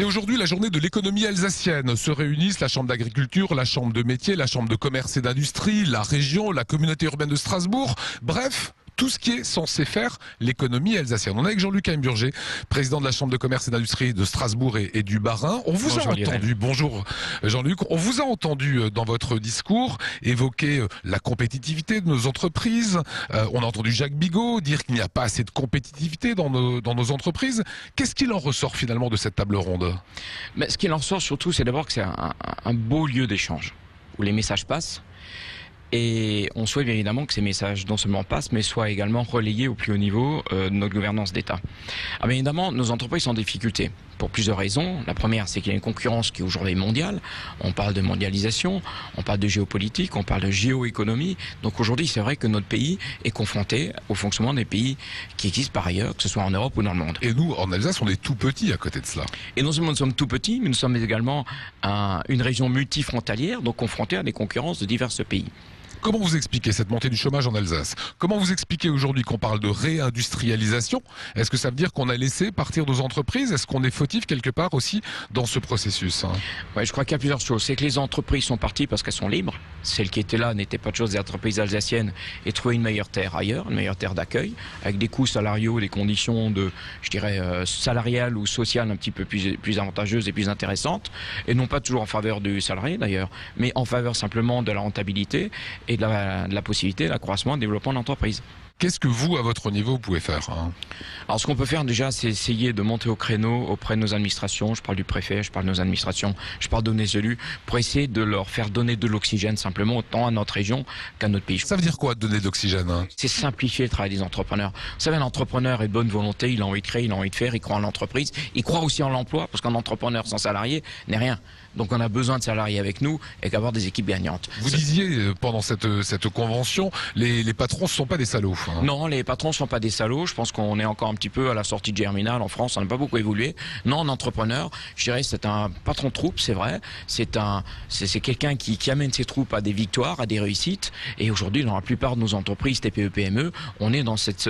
C'est aujourd'hui la journée de l'économie alsacienne. Se réunissent la Chambre d'agriculture, la Chambre de métier, la Chambre de commerce et d'industrie, la région, la communauté urbaine de Strasbourg. Bref, tout ce qui est censé faire l'économie alsacienne. On est avec Jean-Luc Heimburger, président de la Chambre de commerce et d'industrie de Strasbourg et du Bas-Rhin. On vous a entendu, bonjour Jean-Luc, on vous a entendu dans votre discours évoquer la compétitivité de nos entreprises. On a entendu Jacques Bigot dire qu'il n'y a pas assez de compétitivité dans nos entreprises. Qu'est-ce qu'il en ressort finalement de cette table ronde? Mais ce qu'il en ressort surtout, c'est d'abord que c'est un beau lieu d'échange où les messages passent. Et on souhaite bien évidemment que ces messages non seulement passent, mais soient également relayés au plus haut niveau de notre gouvernance d'État. Alors bien évidemment, nos entreprises sont en difficulté pour plusieurs raisons. La première, c'est qu'il y a une concurrence qui aujourd'hui est mondiale. On parle de mondialisation, on parle de géopolitique, on parle de géoéconomie. Donc aujourd'hui, c'est vrai que notre pays est confronté au fonctionnement des pays qui existent par ailleurs, que ce soit en Europe ou dans le monde. Et nous, en Alsace, on est tout petits à côté de cela. Et non seulement nous sommes tout petits, mais nous sommes également une région multifrontalière, donc confrontée à des concurrences de divers pays. Comment vous expliquez cette montée du chômage en Alsace? Comment vous expliquez aujourd'hui qu'on parle de réindustrialisation? Est-ce que ça veut dire qu'on a laissé partir nos entreprises? Est-ce qu'on est fautif quelque part aussi dans ce processus? Ouais, je crois qu'il y a plusieurs choses. C'est que les entreprises sont parties parce qu'elles sont libres. Celles qui étaient là n'étaient pas de choses des entreprises alsaciennes et trouvaient une meilleure terre ailleurs, une meilleure terre d'accueil, avec des coûts salariaux, des conditions de, je dirais, salariales ou sociales un petit peu plus avantageuses et plus intéressantes, et non pas toujours en faveur du salarié d'ailleurs, mais en faveur simplement de la rentabilité et de la possibilité d'accroissement et de développement de l'entreprise. Qu'est-ce que vous, à votre niveau, vous pouvez faire? Alors ce qu'on peut faire déjà, c'est essayer de monter au créneau auprès de nos administrations. Je parle du préfet, je parle de nos administrations, je parle de nos élus, pour essayer de leur faire donner de l'oxygène simplement autant à notre région qu'à notre pays. Ça veut dire quoi, donner de l'oxygène? C'est simplifier le travail des entrepreneurs. Vous savez, un entrepreneur est de bonne volonté, il a envie de créer, il a envie de faire, il croit en l'entreprise, il croit aussi en l'emploi, parce qu'un entrepreneur sans salarié n'est rien. Donc on a besoin de salariés avec nous et d'avoir des équipes gagnantes. Vous disiez pendant cette convention, les patrons ne sont pas des salauds. Non, les patrons ne sont pas des salauds. Je pense qu'on est encore un petit peu à la sortie de Germinal en France. On n'a pas beaucoup évolué. Non, un entrepreneur, je dirais, c'est un patron de troupe, c'est vrai. C'est quelqu'un qui amène ses troupes à des victoires, à des réussites. Et aujourd'hui, dans la plupart de nos entreprises TPE-PME, on est dans cette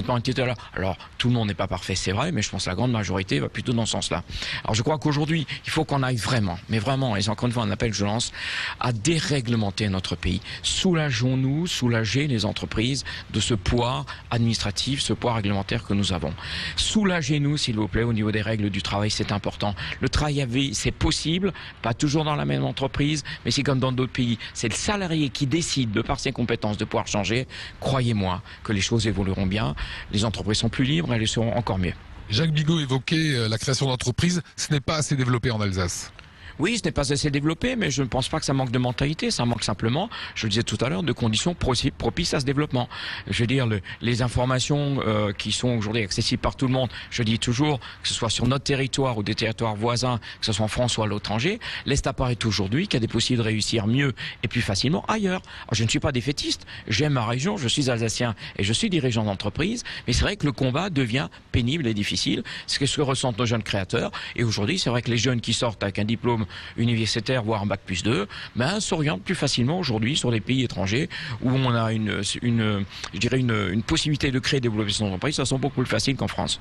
mentalité-là. Alors, tout le monde n'est pas parfait, c'est vrai, mais je pense que la grande majorité va plutôt dans ce sens-là. Alors, je crois qu'aujourd'hui, il faut qu'on aille vraiment, mais vraiment, et encore une fois un appel que je lance, à déréglementer notre pays. Soulageons-nous, soulager les entreprises de ce poids administratif, ce poids réglementaire que nous avons. Soulagez-nous, s'il vous plaît, au niveau des règles du travail, c'est important. Le travail à vie, c'est possible, pas toujours dans la même entreprise, mais c'est comme dans d'autres pays. C'est le salarié qui décide, de par ses compétences, de pouvoir changer. Croyez-moi que les choses évolueront bien, les entreprises sont plus libres, elles le seront encore mieux. Jacques Bigot évoquait la création d'entreprises, ce n'est pas assez développé en Alsace. Oui, ce n'est pas assez développé, mais je ne pense pas que ça manque de mentalité. Ça manque simplement, je le disais tout à l'heure, de conditions propices à ce développement. Je veux dire, les informations qui sont aujourd'hui accessibles par tout le monde, je dis toujours, que ce soit sur notre territoire ou des territoires voisins, que ce soit en France ou à l'étranger, laissent apparaître aujourd'hui qu'il y a des possibilités de réussir mieux et plus facilement ailleurs. Alors, je ne suis pas défaitiste, j'aime ma région, je suis alsacien et je suis dirigeant d'entreprise, mais c'est vrai que le combat devient pénible et difficile. C'est ce que ressentent nos jeunes créateurs. Et aujourd'hui, c'est vrai que les jeunes qui sortent avec un diplôme universitaire, voire un bac+2, s'orientent plus facilement aujourd'hui sur des pays étrangers où on a une possibilité de créer et développer son entreprise. Ça sont beaucoup plus facile qu'en France.